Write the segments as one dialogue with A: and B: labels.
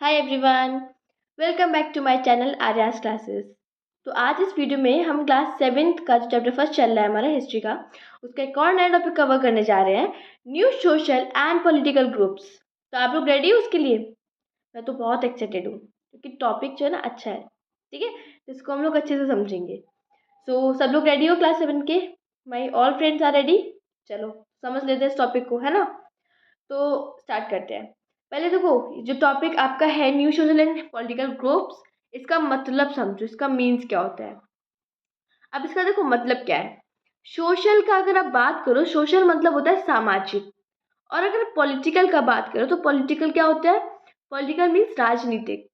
A: Hi everyone, welcome back to my channel Arya's classes. तो आज इस वीडियो में हम क्लास सेवेंथ का जो चैप्टर फर्स्ट चल रहा है हमारा हिस्ट्री का, उसका एक और नया टॉपिक कवर करने जा रहे हैं, new social and political groups. तो आप लोग रेडी हो उसके लिए? मैं तो बहुत एक्साइटेड हूँ क्योंकि टॉपिक जो है ना अच्छा है। ठीक है, तो इसको हम लोग अच्छे से समझेंगे। सो सब लोग रेडी हो क्लास सेवन के? My all friends are ready? चलो समझ लेते हैं इस टॉपिक को, है ना। तो स्टार्ट करते हैं। पहले देखो, जो टॉपिक आपका है new social and political groups, इसका मतलब समझो, इसका मीन्स क्या होता है। अब इसका देखो मतलब क्या है। सोशल का अगर आप बात करो, सोशल मतलब होता है सामाजिक। और अगर पॉलिटिकल का बात करो तो पॉलिटिकल क्या होता है? पॉलिटिकल मीन्स राजनीतिक।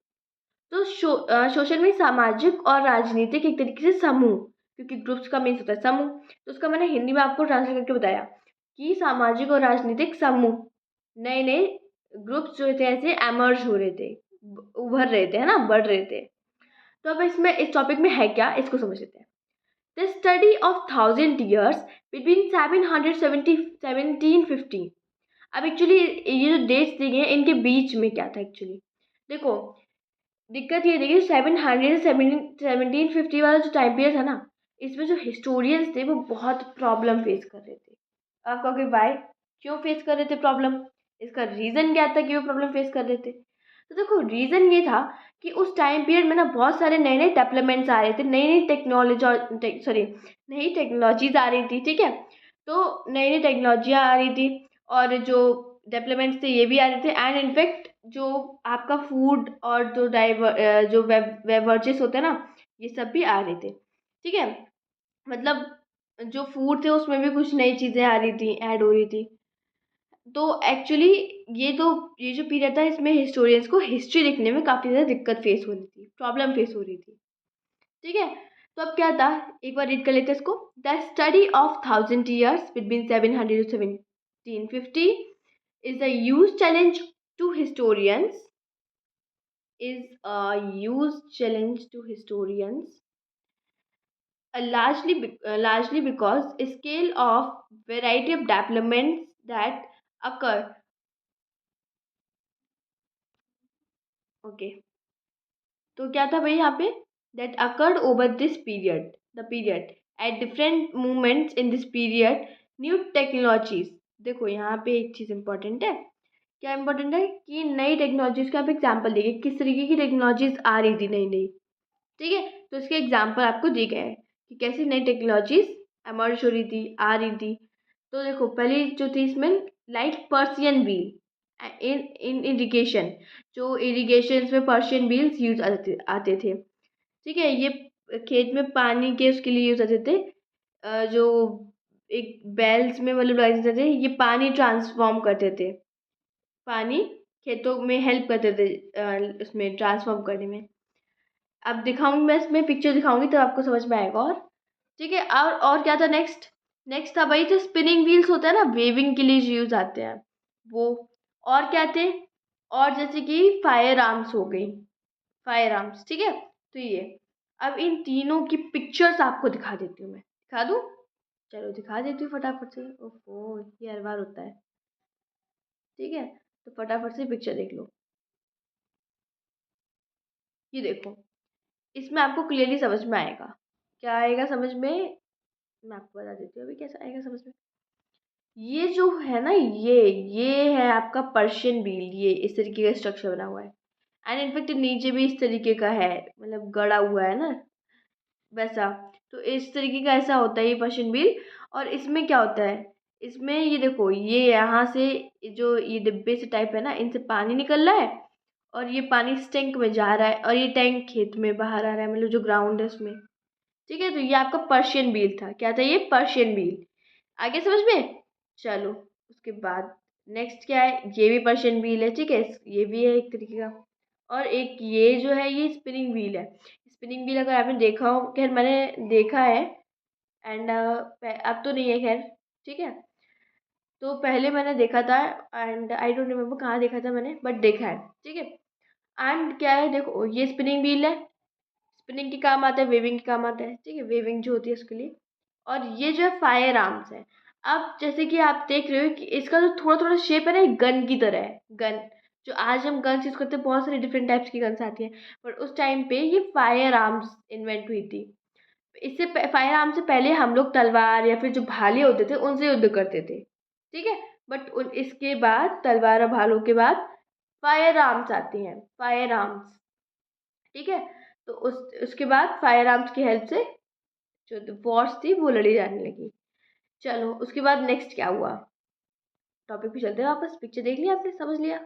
A: तो सोशल में सामाजिक और राजनीतिक एक तरीके से समूह, क्योंकि ग्रुप्स का मीन्स होता है समूह। तो उसका मैंने हिंदी में आपको ट्रांसलेट करके बताया कि सामाजिक और राजनीतिक समूह, नए नए ग्रुप्स जो थे ऐसे एमर्ज हो रहे थे, उभर रहे थे, है ना, बढ़ रहे थे। तो अब इसमें इस टॉपिक में है क्या, इसको समझ लेते हैं। The study of 1000 years between 770 1750। अब एक्चुअली ये जो डेट्स दी गई हैं इनके बीच में क्या था एक्चुअली, देखो। दिक्कत ये थी कि 1750 वाला जो टाइम पीरियड था ना, इसमें जो हिस्टोरियंस थे वो बहुत प्रॉब्लम फेस कर रहे थे। आप कहोगे वाई, क्यों फेस कर रहे थे प्रॉब्लम? इसका रीज़न क्या था कि वो प्रॉब्लम फेस कर रहे थे? तो देखो, रीज़न ये था कि उस टाइम पीरियड में ना बहुत सारे नए नए डेवलपमेंट्स आ रहे थे, नई नई टेक्नोलॉजी, सॉरी, नई टेक्नोलॉजीज आ रही थी। ठीक है, तो नई नई टेक्नोलॉजियाँ आ रही थी और जो डेवलपमेंट्स थे ये भी आ रहे थे। एंड इनफैक्ट जो आपका फूड और जो जो बेवरेजेस होते हैं ना, ये सब भी आ रहे थे। ठीक है, मतलब जो फूड थे उसमें भी कुछ नई चीज़ें आ रही थी, ऐड हो रही थी। तो एक्चुअली ये जो पीरियड था, इसमें हिस्टोरियंस को हिस्ट्री लिखने में काफ़ी ज़्यादा दिक्कत फेस हो रही थी, प्रॉब्लम फेस हो रही थी। ठीक है, तो अब क्या था, एक बार रीड कर लेते हैं इसको। The study of 1000 years between 700 to 1750 is a huge challenge to historians is a huge challenge to historians, largely because a scale of variety of developments that occur. Okay, तो क्या था भाई यहाँ पे, that occurred over this period, the period at different moments in this period, new technologies। देखो यहाँ पे एक चीज़ इम्पोर्टेंट है। क्या इम्पोर्टेंट है कि नई टेक्नोलॉजीज का आप एग्जाम्पल देखिए, किस तरीके की टेक्नोलॉजीज आ रही थी नई नई। ठीक है, तो इसके एग्जाम्पल आपको दिए गए हैं कि कैसी नई टेक्नोलॉजीज एमर्ज हो रही थी, आ रही थी। तो देखो, पहली जो थी इसमें, like Persian wheel in in irrigation. जो इरिगेशन में पर्शियन व्हील्स यूज आते थे। ठीक है, ये खेत में पानी के उसके लिए यूज आते थे। जो एक बेल्स में मतलब लगाए जाते थे, ये पानी ट्रांसफॉर्म करते थे, पानी खेतों में हेल्प करते थे उसमें ट्रांसफॉर्म करने में। अब दिखाऊंगी मैं, इसमें पिक्चर दिखाऊंगी तो आपको समझ में आएगा। और ठीक है, और क्या था नेक्स्ट? नेक्स्ट था भाई जो स्पिनिंग व्हील्स होता है ना, वेविंग के लिए यूज आते हैं वो। और क्या थे? और जैसे कि फायर आर्म्स हो गई, फायर आर्म्स। ठीक है, तो ये, अब इन तीनों की पिक्चर्स आपको दिखा देती हूँ मैं, दिखा दूँ? चलो दिखा देती हूँ फटाफट से। ओहो, ये हर बार होता है। ठीक है, तो फटाफट से पिक्चर देख लो। ये देखो, इसमें आपको क्लियरली समझ में आएगा। क्या आएगा समझ में? मैं आपको बता देती हूँ अभी कैसा आएगा समझ में। ये जो है ना, ये है आपका पर्शियन व्हील। ये इस तरीके का स्ट्रक्चर बना हुआ है। एंड इनफेक्ट नीचे भी इस तरीके का है, मतलब गड़ा हुआ है ना वैसा। तो इस तरीके का ऐसा होता है ये पर्शियन व्हील। और इसमें क्या होता है, इसमें ये देखो, ये यहाँ से जो ये डिब्बे से टाइप है ना, इनसे पानी निकल रहा है और ये पानी इस टैंक में जा रहा है और ये टैंक खेत में बाहर आ रहा है, मतलब जो ग्राउंड है उसमें। ठीक है, तो ये आपका पर्शियन व्हील था। क्या था ये? Persian wheel. आगे समझ में? चलो, उसके बाद नेक्स्ट क्या है, ये भी पर्शियन व्हील है। ठीक है, ये भी है एक तरीके का। और एक ये जो है ये स्पिनिंग व्हील है। स्पिनिंग व्हील अगर आपने देखा हो, खैर मैंने देखा है। एंड अब तो नहीं है खैर। ठीक है, तो पहले मैंने देखा था एंड आई डोंट रिमेम्बर कहाँ देखा था मैंने, बट देखा है। ठीक है, एंड क्या है, देखो ये स्पिनिंग व्हील है। स्पिनिंग के काम आता है, वेविंग के काम आता है। ठीक है, वेविंग जो होती है उसके लिए। और ये जो है फायर आर्म्स है। अब जैसे कि आप देख रहे हो कि इसका जो थोड़ा थोड़ा शेप है ना, गन की तरह है, गन। जो आज हम गन्स यूज़ करते हैं, बहुत सारी डिफरेंट टाइप्स की गन्स आती हैं, बट उस टाइम पे ये फायर आर्म्स इन्वेंट हुई थी। इससे फायर आर्म से पहले हम लोग तलवार या फिर जो भाले होते थे उनसे युद्ध करते थे, ठीक है। बट उन इसके बाद तलवार और भालों के बाद फायर आर्म्स आती हैं, फायर आर्म्स, ठीक है। तो उसके बाद फायर आर्म्स की हेल्प से जो वॉर्स थी वो लड़ी जाने लगी। चलो उसके बाद नेक्स्ट क्या हुआ, टॉपिक पे चलते हैं वापस। पिक्चर देख लिया आपने, समझ लिया,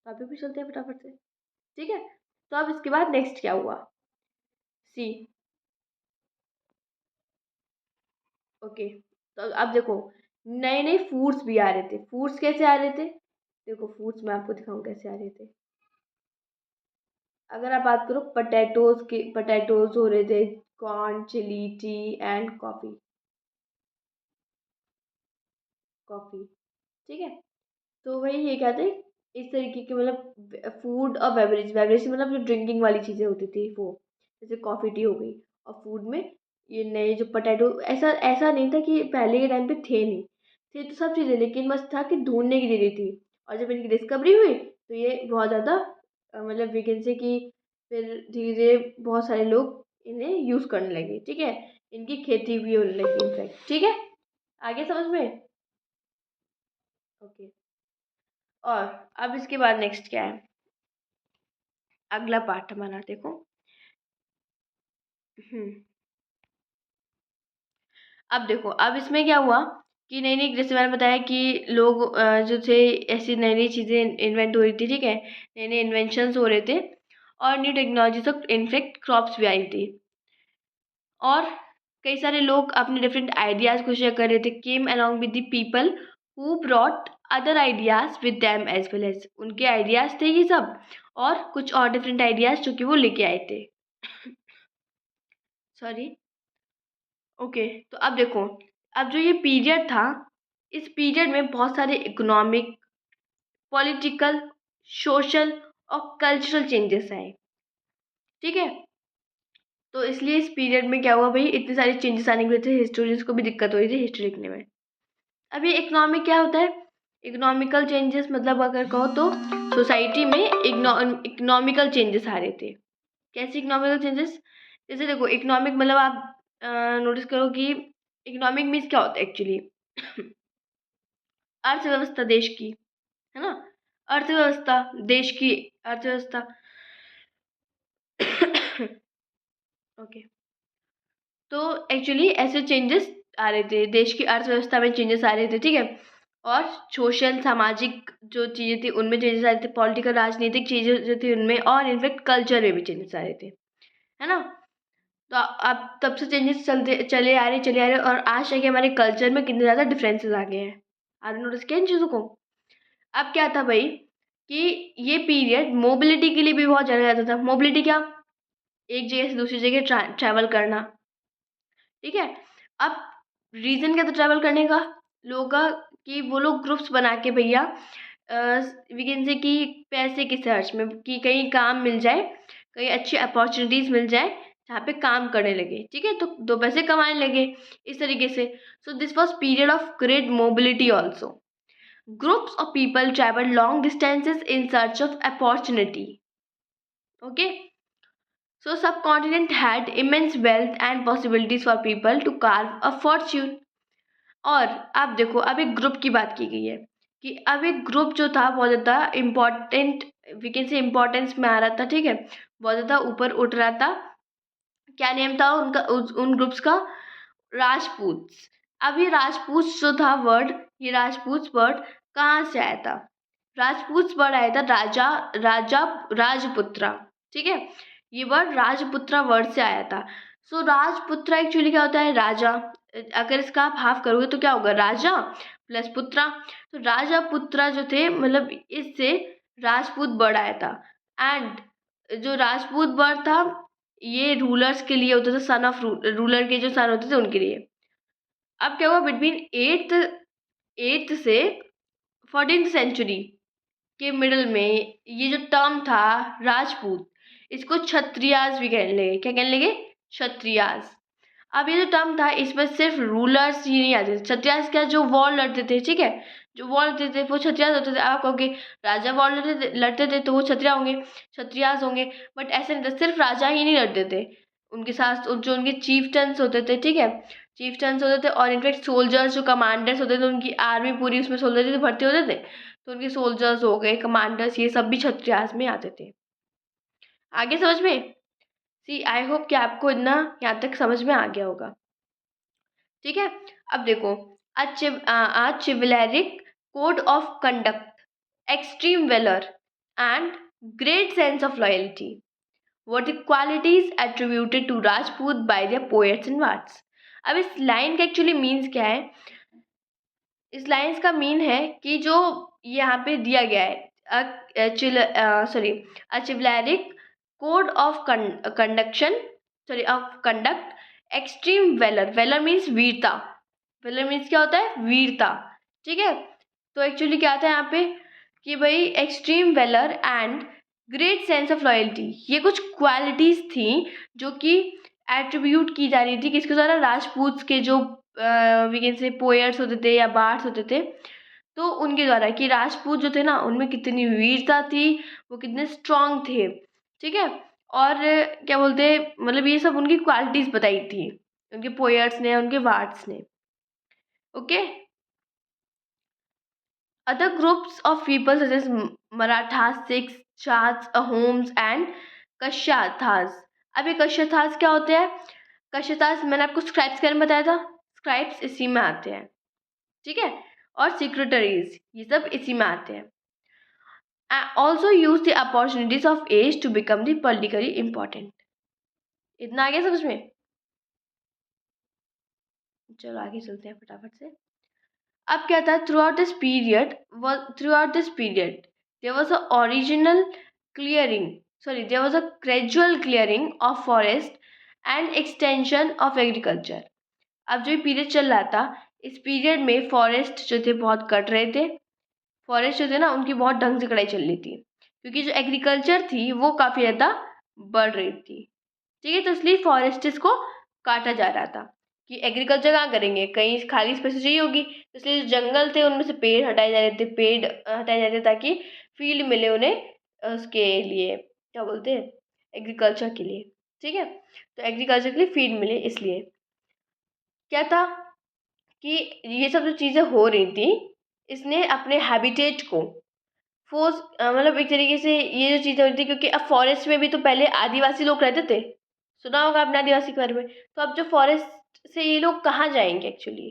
A: टॉपिक पे चलते हैं फटाफट से, ठीक है। तो अब इसके बाद नेक्स्ट क्या हुआ, सी, ओके। तो अब देखो नए नए फूड्स भी आ रहे थे। फूड्स कैसे आ रहे थे, देखो फूड्स मैं आपको दिखाऊं कैसे आ रहे थे। अगर आप बात करो पटेटोज के, पटेटोज हो रहे थे, corn, chilli, tea and coffee, coffee, ठीक है। तो वही ये क्या थे, इस तरीके के मतलब फूड और बेवरेज, बेवरेज मतलब जो ड्रिंकिंग वाली चीज़ें होती थी वो, जैसे कॉफ़ी टी हो गई। और फूड में ये नए जो पोटैटो, ऐसा ऐसा नहीं था कि पहले के टाइम पे थे नहीं, थे तो सब चीज़ें, लेकिन बस था कि ढूंढने की जरूरत थी। और जब इनकी डिस्कवरी हुई तो ये बहुत ज़्यादा मतलब वी कैन से कि फिर धीरे धीरे बहुत सारे लोग इन्हें यूज़ करने लगे, ठीक है। इनकी खेती भी होने लगी इनफैक्ट, ठीक है। आगे समझ में, ओके। और अब इसके बाद नेक्स्ट क्या है, अगला पार्ट हमारा देखो। हम्म, अब देखो अब इसमें क्या हुआ कि नई नई, जैसे मैंने बताया कि लोग जो थे ऐसी नई नई चीज़ें इन्वेंट हो रही थी, ठीक है, नए नए इन्वेंशंस हो रहे थे और न्यू टेक्नोलॉजी तक इनफेक्ट क्रॉप्स भी आई थी। और कई सारे लोग अपने डिफरेंट आइडियाज़ को शेयर कर रहे थे, came along with the people who brought other ideas with them as well as, उनके आइडियाज़ थे ये सब, और कुछ और डिफरेंट आइडियाज़ जो कि वो लेके आए थे। Sorry, okay. तो अब देखो, अब जो ये पीरियड था, इस पीरियड में बहुत सारे इकोनॉमिक, पॉलिटिकल, सोशल और कल्चरल चेंजेस आए, ठीक है। तो इसलिए इस पीरियड में क्या हुआ भाई, इतने सारे चेंजेस आने की वजह से हिस्टोरियंस को भी दिक्कत हो रही थी हिस्ट्री लिखने में। अब ये इकोनॉमिक क्या होता है, इकोनॉमिकल चेंजेस मतलब अगर कहो तो सोसाइटी में इकोनॉमिकल चेंजेस आ रहे थे। कैसे इकोनॉमिकल चेंजेस, जैसे देखो इकोनॉमिक मतलब आप नोटिस करो कि इकोनॉमिक मीन्स क्या होता है एक्चुअली, अर्थव्यवस्था देश की, है ना, अर्थव्यवस्था, देश की अर्थव्यवस्था। ओके। तो एक्चुअली ऐसे चेंजेस आ रहे थे, देश की अर्थव्यवस्था में चेंजेस आ रहे थे, ठीक है। और सोशल, सामाजिक जो चीज़ें थी उनमें चेंजेस आ रहे थे, पॉलिटिकल, राजनीतिक चीज़ें जो थी उनमें, और इनफैक्ट कल्चर में भी चेंजेस आ रहे थे, है ना। तो अब तब से चेंजेस चले आ रहे और आज तक हमारे कल्चर में कितने ज़्यादा डिफरेंसेस आ गए हैं। आपने नोटिस किया इन चीज़ों को। अब क्या था भाई कि ये पीरियड मोबिलिटी के लिए भी बहुत जाना जाता था। मोबिलिटी क्या, एक जगह से दूसरी जगह ट्रैवल करना, ठीक है। अब रीज़न क्या था ट्रैवल करने का लोगों का, कि वो लोग ग्रुप्स बना के भैया वी कैन से कि पैसे की सर्च में, कि कहीं काम मिल जाए, कहीं अच्छी अपॉर्चुनिटीज़ मिल जाए जहाँ पे काम करने लगे, ठीक है, तो दो पैसे कमाने लगे इस तरीके से। So this was period of great mobility also. Groups of people travel long distances in search of opportunity, okay. So subcontinent had immense wealth and possibilities for people to carve a fortune. और अब देखो, अब एक group की बात की गई है कि अब एक ग्रुप जो था बहुत ज़्यादा important, we can say importance में आ रहा था, ठीक है, बहुत ज़्यादा ऊपर उठ रहा था। क्या नेम था उनका, उन ग्रुप्स का, राजपूत। अब ये राजपूत जो था वर्ड, ये राजपूत वर्ड कहाँ से आया था, राजपूत वर्ड आया था राजा, राजा, राजपुत्रा, ठीक है। ये वर्ड राजपुत्रा वर्ड से आया था। सो राजपुत्रा एक्चुअली क्या होता है, राजा। अगर इसका आप हाफ करोगे तो क्या होगा, राजा प्लस पुत्रा। तो राजा पुत्रा जो थे मतलब इससे राजपूत वर्ड आया था। एंड जो राजपूत वर्ड था ये रूलर्स के लिए होता था, सन ऑफ रूलर के जो सन होते थे उनके लिए। अब क्या हुआ बिटवीन एट्थ से 14th सेंचुरी के मिडल में ये जो टर्म था राजपूत, इसको क्षत्रियाज भी कहने लगे। क्या कहने लगे, क्षत्रियाज। अब ये जो टर्म था इसमें सिर्फ रूलर्स ही नहीं आते थे, क्षत्रियाज क्या, जो वॉर लड़ते थे, ठीक है, जो वॉर लड़ते थे वो क्षत्रियास होते थे। आप कहोगे राजा वॉर लड़ते थे तो वो क्षत्रिय होंगे, क्षत्रियास होंगे, बट ऐसे नहीं था, सिर्फ राजा ही नहीं लड़ते थे, उनके साथ जो उनके चीफटन्स होते थे, ठीक है, चीफटन्स होते थे, और इनफैक्ट सोल्जर्स जो कमांडर्स होते थे, उनकी आर्मी पूरी उसमें सोल्जर्स भर्ती होते थे, तो उनके सोल्जर्स हो गए, कमांडर्स, ये सब भी क्षत्रियास में आते थे। आगे समझ में? सी आई होप कि आपको इतना यहाँ तक समझ में आ गया होगा, ठीक है। अब देखो, a chivalric code of conduct, extreme valor, and great sense of loyalty were the qualities attributed to Rajput by their poets and bards. अब इस लाइन का एक्चुअली मीन्स क्या है? इस लाइन्स का मीन है कि जो यहाँ पे दिया गया है, chivalric code of conduction, sorry of conduct, extreme valour, valour means वीरता, वेलर मीन्स क्या होता है? वीरता, ठीक है। तो एक्चुअली क्या आता है यहाँ पे कि भाई extreme valour and great sense of loyalty, ये कुछ क्वालिटीज थी जो कि एट्रीब्यूट की जा रही थी किसके द्वारा? राजपूत के जो वी कैन से पोएट्स होते थे या बार्ड्स होते थे, तो उनके द्वारा, कि राजपूत जो थे ना उनमें कितनी वीरता थी, वो कितने स्ट्रांग थे, ठीक है। और क्या बोलते, मतलब ये सब उनकी क्वालिटीज बताई थी उनके पोएट्स ने, उनके बार्ड्स ने, okay. Other groups of people such as Marathas, Sikhs, Jats, Ahoms and Kayasthas. अब ये कश्यथास क्या होते हैं? कश्यथास मैंने आपको स्क्राइब्स के बारे में बताया था, स्क्राइब्स इसी में आते हैं, ठीक है, और सिक्रेटरीज ये सब इसी में आते हैं। Also use the opportunities of age to become the politically important. इतना आगे समझ में? चलो आगे चलते हैं फटाफट से। अब क्या था? Throughout this period there was a original clearing, sorry there was a gradual clearing of forest and extension of agriculture. अब जो ये पीरियड चल रहा था, इस पीरियड में फॉरेस्ट जो थे बहुत कट रहे थे, फॉरेस्ट जो थे ना उनकी बहुत ढंग से कटाई चल रही थी, क्योंकि जो एग्रीकल्चर थी वो काफ़ी ज़्यादा बढ़ रही थी, ठीक है। तो इसलिए फॉरेस्ट्स को काटा जा रहा था कि एग्रीकल्चर कहाँ करेंगे, कहीं खाली स्पेस चाहिए होगी, तो इसलिए जो जंगल थे उनमें से पेड़ हटाए जा रहे थे, पेड़ हटाए जा रहे थे ताकि फील्ड मिले उन्हें उसके लिए, क्या बोलते हैं, एग्रीकल्चर के लिए, ठीक है। तो एग्रीकल्चर के लिए फील्ड मिले, इसलिए क्या था कि ये सब जो चीज़ें हो रही थी, इसने अपने हैबिटेट को फोर्स, मतलब एक तरीके से ये जो चीज़ें हो रही थी, क्योंकि अब फॉरेस्ट में भी तो पहले आदिवासी लोग रहते थे, सुना होगा आपने आदिवासी के बारे में। तो अब जो फॉरेस्ट से ये लोग कहाँ जाएंगे एक्चुअली,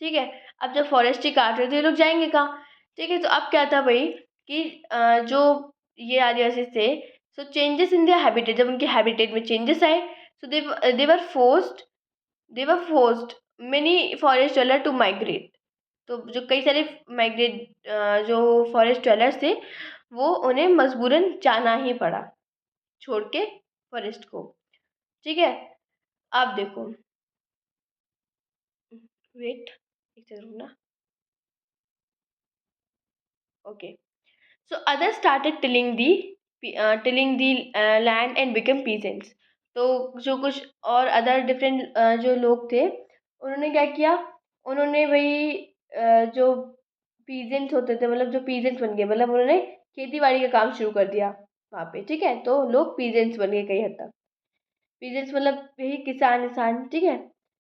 A: ठीक है। अब जब फॉरेस्ट ही काट रहे थे, ये लोग जाएंगे कहाँ, ठीक है। तो अब क्या था भाई कि जो ये आदिवासी थे, सो चेंजेस इन दियर हैबिटेट, जब उनके हैबिटेट में चेंजेस आए, so they were forced many forest dweller to migrate. तो जो कई सारे माइग्रेट जो फॉरेस्ट डवेलर्स थे, वो उन्हें मजबूरन जाना ही पड़ा, छोड़ के फॉरेस्ट को, ठीक है। आप देखो, वेट एक सेकंड रुकना, okay. So other started tilling the land and become peasants. तो जो कुछ और अदर डिफरेंट जो लोग थे, उन्होंने क्या किया, उन्होंने वही जो पीजेंट्स होते थे, मतलब जो पीजेंट्स बन गए, मतलब उन्होंने खेती बाड़ी का काम शुरू कर दिया वहाँ पे, ठीक है। तो लोग पीजेंट्स बन गए कई हद तक, पीजेंट्स मतलब यही किसान इंसान, ठीक है।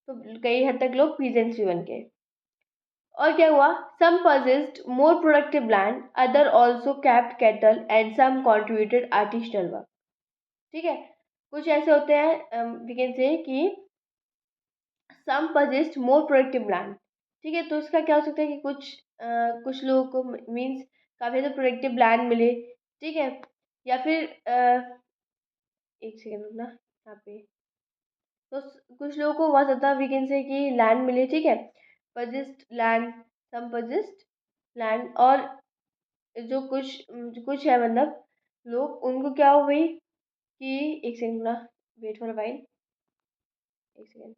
A: तो कई हद तक लोग पीजेंट्स भी बन गए। और क्या हुआ, सम possessed more productive land, other also kept cattle and some contributed artisanal work, ठीक है। कुछ ऐसे होते हैं, वी कैन से कि सम possessed more productive land, ठीक है। तो इसका क्या हो सकता है कि कुछ लोगों को मीन्स काफ़ी ज़्यादा प्रोडक्टिव लैंड मिले, ठीक है। या फिर एक सेकेंड रुकना यहाँ पे, तो कुछ लोगों को बहुत ज़्यादा वी कैन से कि लैंड मिले, ठीक है, पजेस्ट लैंड, सम पजेस्ट लैंड, और जो कुछ है, मतलब लोग उनको क्या हो गई कि, एक सेकंड ना, वेट फॉर अ वाइल, एक सेकंड।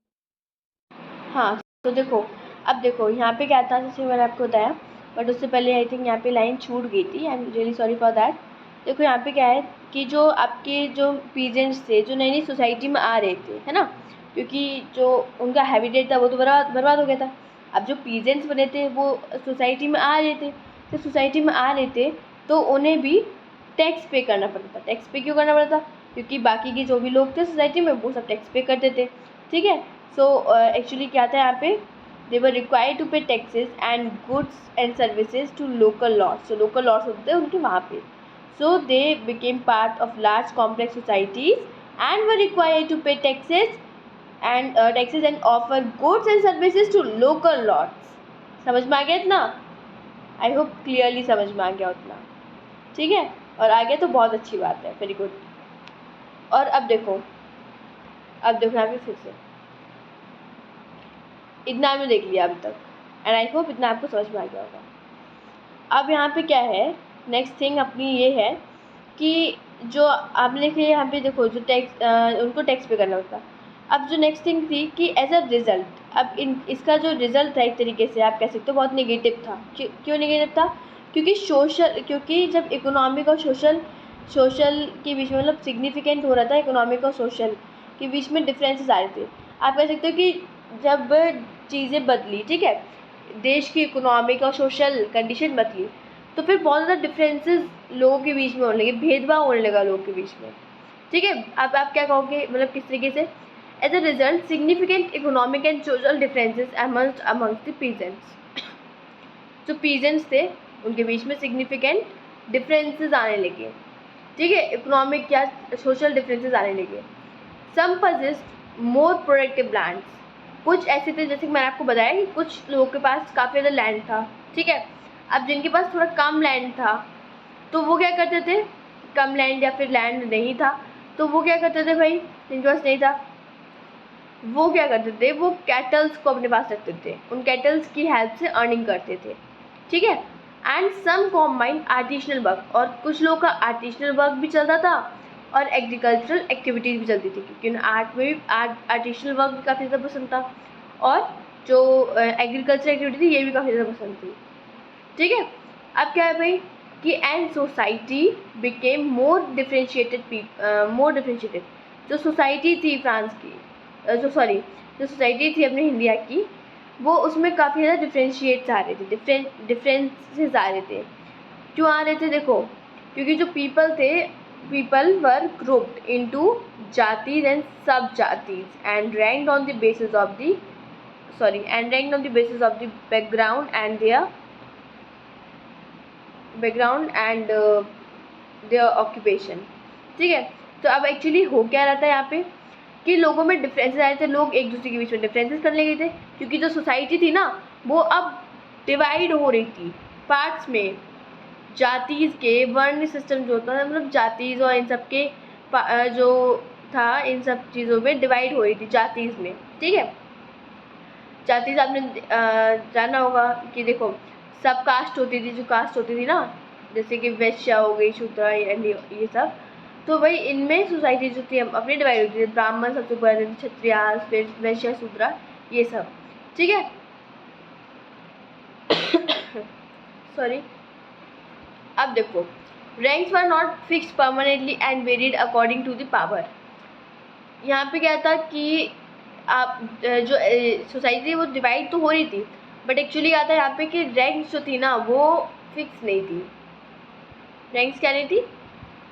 A: हाँ, तो देखो, अब देखो यहाँ पे क्या था, जैसे मैंने आपको बताया, बट उससे पहले आई थिंक यहाँ पे लाइन छूट गई थी, I am really sorry for that. देखो यहाँ पे क्या है कि जो आपके जो पीजेंट्स थे, जो नई नई सोसाइटी में आ रहे थे, है ना, क्योंकि जो उनका हैबिटेट था वो तो बर्बाद बर्बाद हो गया था। अब जो पीजेंट्स बने थे वो सोसाइटी में आ रहे थे, तो सोसाइटी में आ रहे थे तो उन्हें भी टैक्स पे करना पड़ता था। टैक्स पे क्यों करना पड़ता? क्योंकि बाकी के जो भी लोग थे सोसाइटी में वो सब टैक्स पे करते थे, ठीक है। सो एक्चुअली क्या था यहाँ पे, they were required to pay taxes and goods and services to local lords. तो लोकल लॉर्ड्स होते थे उनके वहाँ पे। So they became part of large complex societies and were required to pay taxes and offer goods and services to local lords। समझ में आ गया इतना? आई होप क्लियरली समझ में आ गया उतना, ठीक है। और आ गया तो बहुत अच्छी बात है, वेरी गुड। और अब देखो यहाँ पे फिर से इतना हमने देख लिया अभी तक, एंड आई होप इतना आपको समझ में आ गया होगा। अब यहाँ पे क्या है, नेक्स्ट थिंग अपनी ये है कि जो आप लिखे यहाँ पे देखो, जो टैक्स उनको टैक्स पे करना होता। अब जो नेक्स्ट थिंग थी कि एज अ रिज़ल्ट, अब इसका जो रिज़ल्ट था एक तरीके से आप कह सकते हो बहुत नेगेटिव था। क्यों नेगेटिव था? क्योंकि जब इकोनॉमिक और सोशल के बीच में, मतलब सिग्निफिकेंट हो रहा था इकोनॉमिक और सोशल के बीच में डिफरेंसेस आ रहे थे। आप कह सकते हो कि जब चीज़ें बदली, ठीक है, देश की इकोनॉमिक और सोशल कंडीशन बदली, तो फिर बहुत ज़्यादा डिफरेंसेस लोगों के बीच में होने लगे, भेदभाव होने लगा लोगों के बीच में, ठीक है। अब आप क्या कहोगे, मतलब किस तरीके से? As a result significant economic and social differences amongst the peasants. जो पीजेंट्स थे उनके बीच में सिग्निफिकेंट डिफरेंसेस आने लगे, ठीक है, इकोनॉमिक या सोशल डिफरेंसेस आने लगे। सम पजेस्ड मोर प्रोडक्टिव लैंड्स। कुछ ऐसे थे, जैसे कि मैंने आपको बताया कि कुछ लोगों के पास काफ़ी ज़्यादा लैंड था, ठीक है। अब जिनके पास थोड़ा कम लैंड था तो वो क्या करते थे, कम लैंड या फिर लैंड नहीं था तो वो क्या करते थे भाई, जिनके पास नहीं था वो क्या करते थे, वो कैटल्स को अपने पास रखते थे, उन कैटल्स की हेल्प से अर्निंग करते थे, ठीक है। एंड सम कॉम्बाइंड आर्टिशनल वर्क, और कुछ लोगों का आर्टिशनल वर्क भी चलता था और एग्रीकल्चरल एक्टिविटीज़ भी चलती थी, क्योंकि उन आर्ट में भी आर्टिशनल वर्क भी काफ़ी ज़्यादा पसंद था और जो एग्रीकल्चर एक्टिविटी थी ये भी काफ़ी ज़्यादा पसंद थी, ठीक है। अब क्या है भाई कि and society became more differentiated. जो सोसाइटी थी फ्रांस की, जो सोसाइटी थी अपने इंडिया की, वो उसमें काफ़ी ज़्यादा डिफ्रेंशिएट्स आ रहे थे, डिफरेंसेस आ रहे थे। क्यों आ रहे थे? देखो, क्योंकि जो people were grouped into jatis and sub jatis and ranked on the basis of the background and their occupation, ठीक है। तो अब एक्चुअली हो क्या रहा था यहाँ पे कि लोगों में डिफरेंसेस आ रहे थे, लोग एक दूसरे के बीच में डिफरेंसेस करने लगे थे, क्योंकि जो सोसाइटी थी ना वो अब डिवाइड हो रही थी पार्ट्स में। जातीज के वर्ण सिस्टम जो होता है, मतलब जातीज और इन सब के जो था, इन सब चीज़ों में डिवाइड हो रही थी जातीज में, ठीक है। जातीज आपने जाना होगा कि देखो सब कास्ट होती थी, जो कास्ट होती थी ना, जैसे कि वैश्या हो गई, शूद्रा, ये सब। तो भाई इनमें सोसाइटी जो थी अपनी डिवाइड होती थी, ब्राह्मण सबसे ऊपर रहते थे, क्षत्रिय, फिर वैश्य, शूद्रा, ये सब, ठीक है। सॉरी। अब देखो, ranks were not fix permanently and varied according to the power. यहाँ पे क्या था कि आप जो सोसाइटी वो डिवाइड तो हो रही थी, बट एक्चुअली क्या था यहाँ पे कि रैंक्स जो थी ना वो फिक्स नहीं थी। रैंक्स क्या नहीं थी,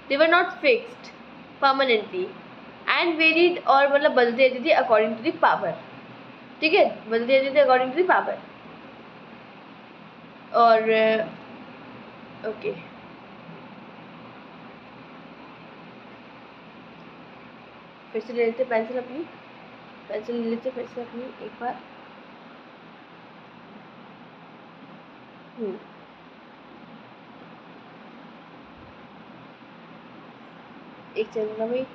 A: they were not fixed permanently and varied, और मतलब बदलती रहती थी अकॉर्डिंग टू द पावर, ठीक है, बदलती रहती थी अकॉर्डिंग टू द पावर। और ओके, फिर से ले लेते पेंसिल ले लेते फिर से अपनी एक बार। एक सेकंड ना भाई,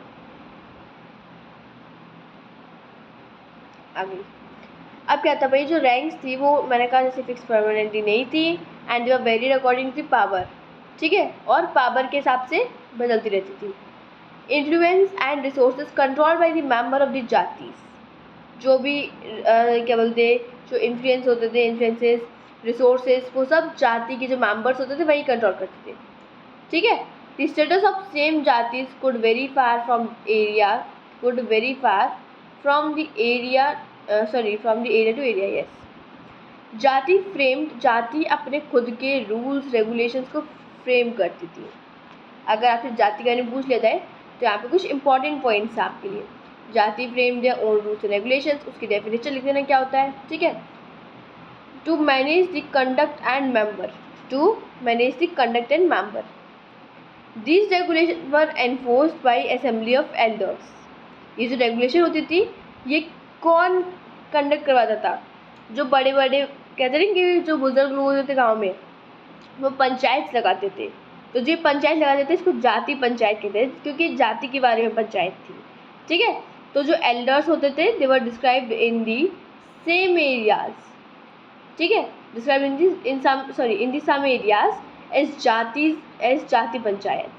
A: आ गई। अब क्या था भाई, जो रैंक्स थी वो मैंने कहा जैसे फिक्स परमानेंटली नहीं थी and they were varied according to power, ठीक है, और पावर के हिसाब से बदलती रहती थी। Influence and resources control by the member of the jatis. जो भी क्या बोलते, जो इन्फ्लुएंस होते थे, इन्फ्लुएंसेस, रिसोर्सेज, वो सब जाति के जो मेंबर्स होते थे वही कंट्रोल करते थे, ठीक है। The status of same jatis could vary far from the area to area, yes. जाति अपने खुद के रूल्स रेगुलेशंस को फ्रेम करती थी। अगर आपसे जाति का नहीं पूछ लेता है तो यहाँ पे कुछ इंपॉर्टेंट पॉइंट्स हैं आपके लिए। Jati frame their own rules and regulations, उसकी डेफिनेशन लिख देना क्या होता है, ठीक है। To manage the conduct and member, to manage the conduct and member, these regulation were enforced by assembly of elders. ये जो रेगुलेशन होती थी ये कौन कंडक्ट करवाता था, जो बड़े बड़े कहते हैं कि जो बुजुर्ग लोग होते थे गाँव में, वो पंचायत लगाते थे। तो जो पंचायत लगाते थे इसको जाति पंचायत कहते हैं, क्योंकि जाति के बारे में पंचायत थी, ठीक है। तो जो एल्डर्स होते थे they were described in the same areas, ठीक है, describe in the some areas as jati panchayat.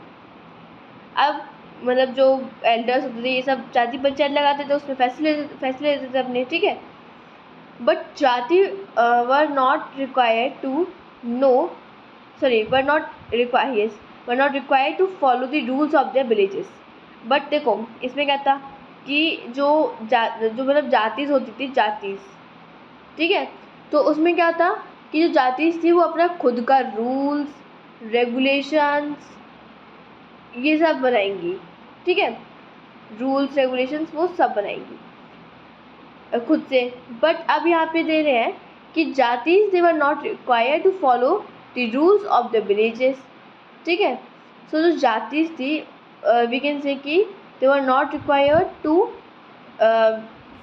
A: अब मतलब जो एल्डर्स होते थे ये सब जाति पंचायत लगाते थे, उसमें फैसले लेते थे अपने, ठीक है। But jati were not required to follow the rules of their villages. But देखो इसमें क्या था कि जो मतलब जातिज होती थी, ठीक है, तो उसमें क्या था कि जो जातिज थी वो अपना खुद का रूल्स रेगुलेशंस ये सब बनाएंगी, ठीक है, रूल्स रेगुलेशंस वो सब बनाएंगी खुद से। बट अब यहाँ पे दे रहे हैं कि jatis they were not required to follow the rules of the villages, ठीक है। सो जो जातिज थी वी कैन से कि they were not required to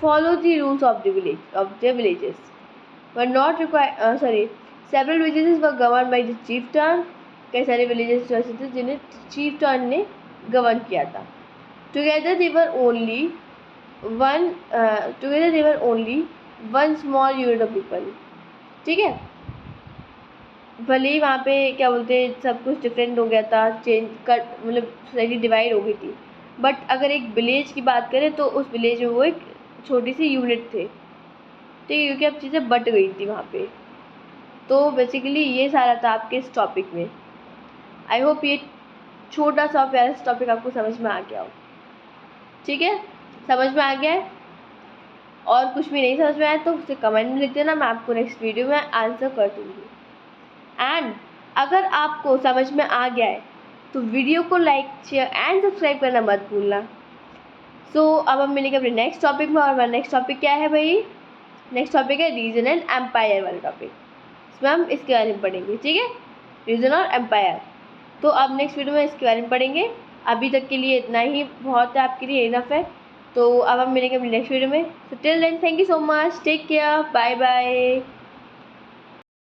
A: follow the rules of the villages, were not required several villages were govern by the chieftain. कई सारे villages ऐसे थे जिन्हें चीफ्टन ने गवर्न किया था। Together they were only one small unit of people, ठीक है। भले ही वहाँ पे क्या बोलते हैं सब कुछ डिफरेंट हो गया था, चेंज कर मतलब सोसाइटी डिवाइड हो गई थी, बट अगर एक विलेज की बात करें तो उस विलेज में वो एक छोटी सी यूनिट थे, ठीक है, क्योंकि अब चीज़ें बट गई थी वहाँ पे। तो बेसिकली ये सारा था आपके इस टॉपिक में। आई होप ये छोटा सा प्यारा सा टॉपिक आपको समझ में आ गया हो, ठीक है, समझ में आ गया है। और कुछ भी नहीं समझ में आया तो उसे कमेंट में लिख देना, मैं आपको नेक्स्ट वीडियो में आंसर कर दूँगी। एंड अगर आपको समझ में आ गया है तो वीडियो को लाइक शेयर एंड सब्सक्राइब करना मत भूलना। सो अब हम मिलेंगे अपने नेक्स्ट टॉपिक में। और हमारा नेक्स्ट टॉपिक क्या है भाई, नेक्स्ट टॉपिक है रीजन एंड एम्पायर वाला टॉपिक। इसमें हम इसके बारे में पढ़ेंगे, ठीक है, रीजन और एम्पायर। तो अब नेक्स्ट वीडियो में इसके बारे में पढ़ेंगे। अभी तक के लिए इतना ही बहुत है, आपके लिए इनफ है। तो अब हम मिलेंगे अपने नेक्स्ट वीडियो में। So till then thank you so much, take care, bye bye.